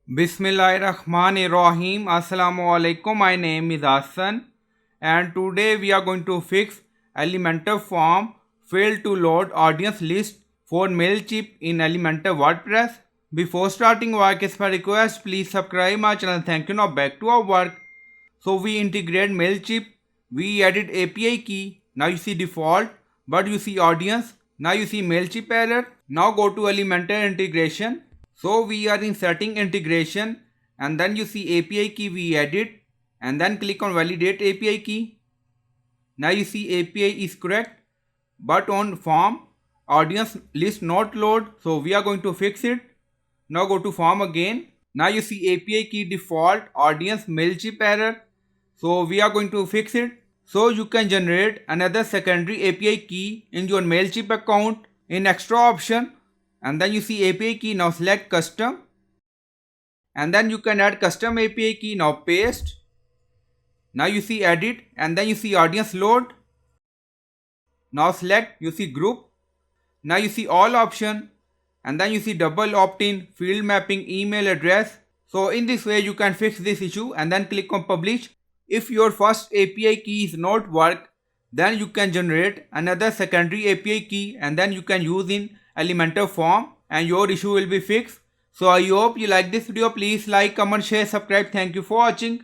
Bismillahirrahmanirrahim. Assalamu alaikum. My name is Hassan and today we are going to fix Elementor form failed to load audience list for Mailchimp in Elementor WordPress. Before starting work, as per request, please subscribe my channel. Thank you. Now back to our work. So we integrate Mailchimp. We added API key. Now you see default, but you see audience. Now you see Mailchimp error. Now go to Elementor integration. So we are in setting integration and then you see API key we added and then click on validate API key. Now you see API is correct but on form audience list not load, so we are going to fix it. Now go to form again. Now you see API key default audience Mailchimp error, so we are going to fix it. So you can generate another secondary API key in your Mailchimp account in extra option. And then you see API key, now select custom and then you can add custom API key, now paste. Now you see edit and then you see audience load. Now select, you see group. Now you see all option and then you see double opt-in, field mapping, email address. So in this way you can fix this issue and then click on publish. If your first API key is not work, then you can generate another secondary API key and then you can use in Elementor form and your issue will be fixed. So I hope you like this video. Please like, comment, share, subscribe. Thank you for watching.